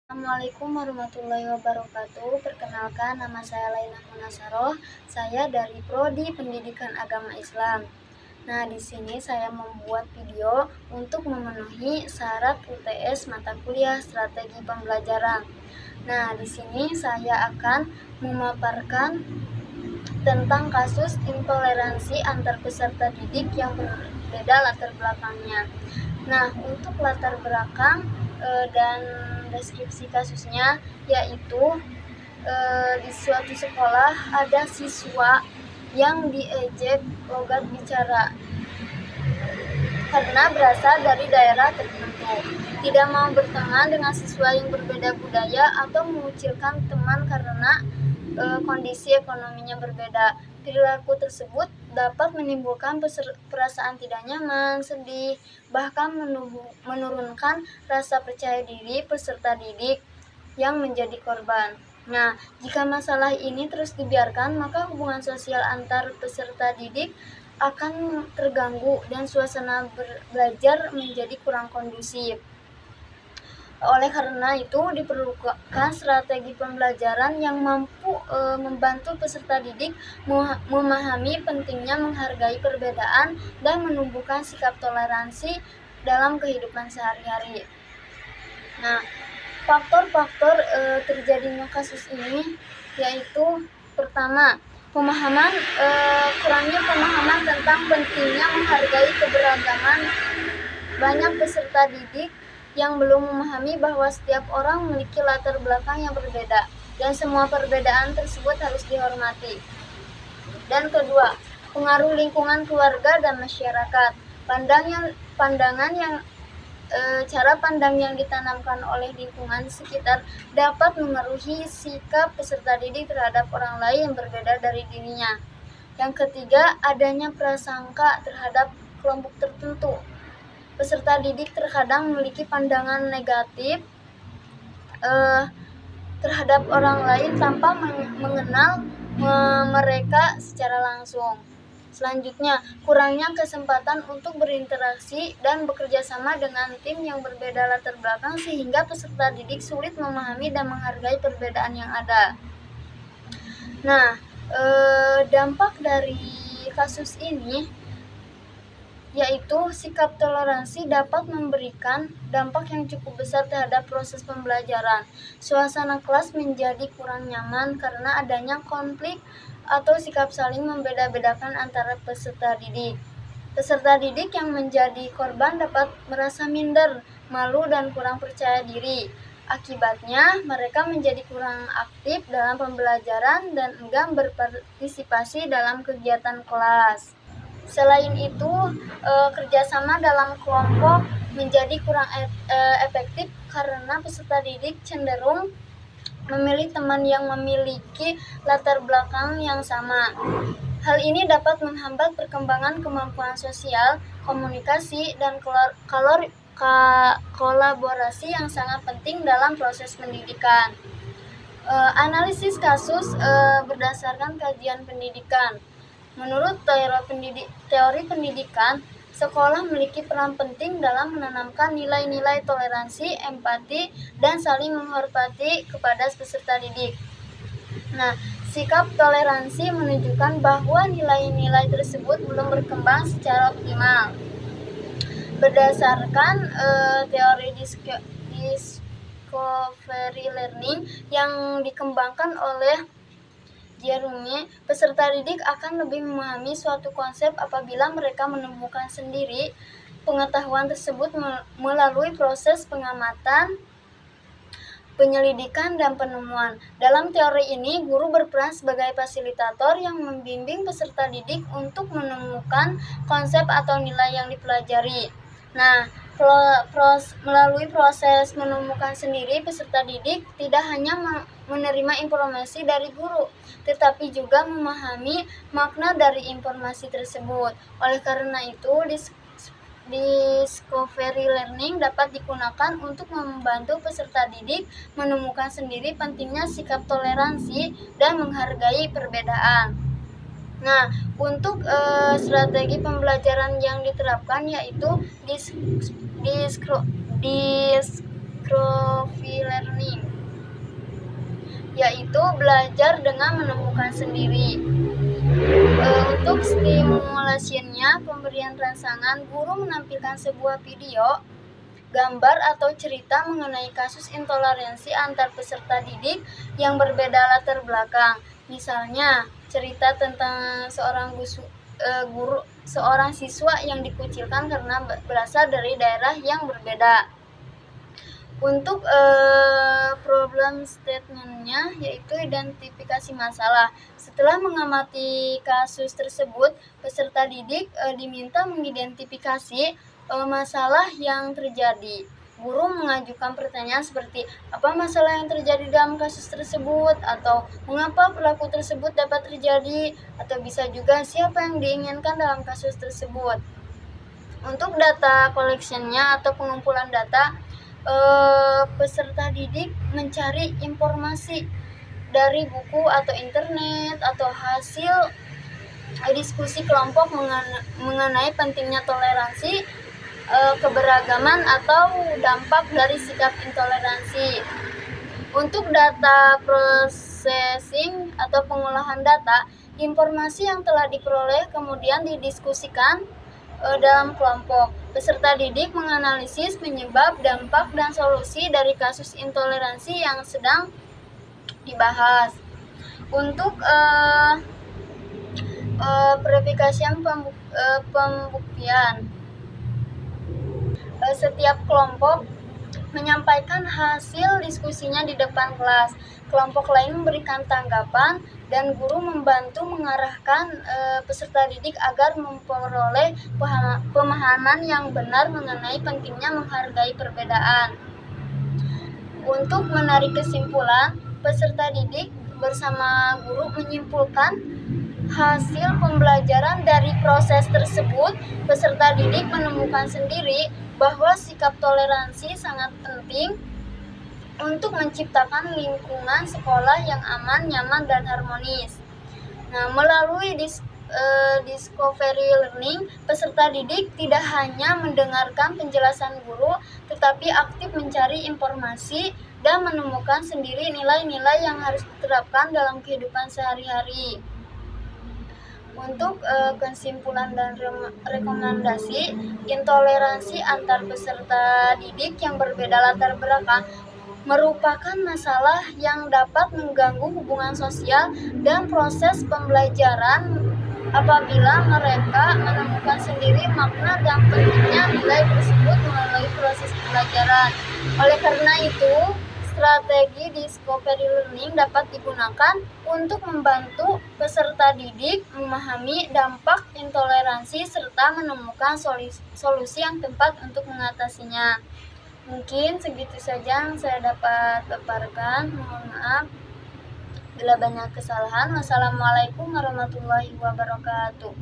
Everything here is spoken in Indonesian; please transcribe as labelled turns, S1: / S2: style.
S1: Assalamualaikum warahmatullahi wabarakatuh. Perkenalkan, nama saya Laina Munasaroh. Saya dari Prodi Pendidikan Agama Islam. Nah, di sini saya membuat video untuk memenuhi syarat UTS mata kuliah strategi pembelajaran. Nah, di sini saya akan memaparkan tentang kasus intoleransi antar peserta didik yang berbeda latar belakangnya. Nah, untuk latar belakang dan deskripsi kasusnya, yaitu di suatu sekolah ada siswa yang diejek logat bicara karena berasal dari daerah tertentu, tidak mau berteman dengan siswa yang berbeda budaya atau mengucilkan teman karena kondisi ekonominya berbeda. Perilaku tersebut dapat menimbulkan perasaan tidak nyaman, sedih, bahkan menurunkan rasa percaya diri peserta didik yang menjadi korban. Nah, jika masalah ini terus dibiarkan, maka hubungan sosial antar peserta didik akan terganggu dan suasana belajar menjadi kurang kondusif. Oleh karena itu, diperlukan strategi pembelajaran yang mampu membantu peserta didik memahami pentingnya menghargai perbedaan dan menumbuhkan sikap toleransi dalam kehidupan sehari-hari. Nah, faktor-faktor terjadinya kasus ini yaitu pertama, kurangnya pemahaman tentang pentingnya menghargai keberagaman. Banyak peserta didik yang belum memahami bahwa setiap orang memiliki latar belakang yang berbeda dan semua perbedaan tersebut harus dihormati. Dan kedua, pengaruh lingkungan keluarga dan masyarakat. Cara pandang yang ditanamkan oleh lingkungan sekitar dapat mengaruhi sikap peserta didik terhadap orang lain yang berbeda dari dirinya. Yang ketiga, adanya prasangka terhadap kelompok tertentu. Peserta didik terkadang memiliki pandangan negatif terhadap orang lain tanpa mengenal mereka secara langsung. Selanjutnya, kurangnya kesempatan untuk berinteraksi dan bekerja sama dengan tim yang berbeda latar belakang sehingga peserta didik sulit memahami dan menghargai perbedaan yang ada. Nah, dampak dari kasus ini yaitu sikap toleransi dapat memberikan dampak yang cukup besar terhadap proses pembelajaran. Suasana kelas menjadi kurang nyaman karena adanya konflik atau sikap saling membeda-bedakan antara peserta didik. Peserta didik yang menjadi korban dapat merasa minder, malu, dan kurang percaya diri. Akibatnya, mereka menjadi kurang aktif dalam pembelajaran dan enggan berpartisipasi dalam kegiatan kelas. Selain itu, kerjasama dalam kelompok menjadi kurang efektif karena peserta didik cenderung memilih teman yang memiliki latar belakang yang sama. Hal ini dapat menghambat perkembangan kemampuan sosial, komunikasi, dan kolaborasi yang sangat penting dalam proses pendidikan. Analisis kasus berdasarkan kajian pendidikan. Menurut teori pendidikan, sekolah memiliki peran penting dalam menanamkan nilai-nilai toleransi, empati, dan saling menghormati kepada peserta didik. Nah, sikap toleransi menunjukkan bahwa nilai-nilai tersebut belum berkembang secara optimal. Berdasarkan teori discovery learning yang dikembangkan oleh Jerome, peserta didik akan lebih memahami suatu konsep apabila mereka menemukan sendiri pengetahuan tersebut melalui proses pengamatan, penyelidikan, dan penemuan. Dalam teori ini, guru berperan sebagai fasilitator yang membimbing peserta didik untuk menemukan konsep atau nilai yang dipelajari. Nah, melalui proses menemukan sendiri, peserta didik tidak hanya menerima informasi dari guru, tetapi juga memahami makna dari informasi tersebut. Oleh karena itu, discovery learning dapat digunakan untuk membantu peserta didik menemukan sendiri pentingnya sikap toleransi dan menghargai perbedaan. Nah, untuk strategi pembelajaran yang diterapkan yaitu discovery learning. yaitu belajar dengan menemukan sendiri. Untuk stimulasinya, pemberian rangsangan, guru menampilkan sebuah video, gambar atau cerita mengenai kasus intoleransi antar peserta didik yang berbeda latar belakang. Misalnya, cerita tentang seorang siswa yang dikucilkan karena berasal dari daerah yang berbeda. Untuk problem statement-nya yaitu identifikasi masalah. Setelah mengamati kasus tersebut, peserta didik diminta mengidentifikasi masalah yang terjadi. Guru mengajukan pertanyaan seperti apa masalah yang terjadi dalam kasus tersebut, atau mengapa perilaku tersebut dapat terjadi, atau bisa juga siapa yang diinginkan dalam kasus tersebut. Untuk data collection-nya atau pengumpulan data, peserta didik mencari informasi dari buku atau internet atau hasil diskusi kelompok mengenai pentingnya toleransi, keberagaman atau dampak dari sikap intoleransi. Untuk data processing atau pengolahan data, informasi yang telah diperoleh kemudian didiskusikan dalam kelompok. Peserta didik menganalisis penyebab, dampak, dan solusi dari kasus intoleransi yang sedang dibahas. Untuk verifikasi pembuktian, setiap kelompok menyampaikan hasil diskusinya di depan kelas. Kelompok lain memberikan tanggapan dan guru membantu mengarahkan peserta didik agar memperoleh pemahaman yang benar mengenai pentingnya menghargai perbedaan. Untuk menarik kesimpulan, peserta didik bersama guru menyimpulkan hasil pembelajaran dari proses tersebut. Peserta didik menemukan sendiri bahwa sikap toleransi sangat penting untuk menciptakan lingkungan sekolah yang aman, nyaman, dan harmonis. Nah, melalui discovery learning, peserta didik tidak hanya mendengarkan penjelasan guru, tetapi aktif mencari informasi dan menemukan sendiri nilai-nilai yang harus diterapkan dalam kehidupan sehari-hari. Untuk kesimpulan dan rekomendasi, intoleransi antar peserta didik yang berbeda latar belakang merupakan masalah yang dapat mengganggu hubungan sosial dan proses pembelajaran apabila mereka menemukan sendiri makna dan pentingnya nilai tersebut melalui proses pembelajaran. Oleh karena itu, strategi discovery learning dapat digunakan untuk membantu peserta didik memahami dampak intoleransi serta menemukan solusi yang tepat untuk mengatasinya. Mungkin segitu saja yang saya dapat paparkan. Mohon maaf bila banyak kesalahan. Wassalamualaikum warahmatullahi wabarakatuh.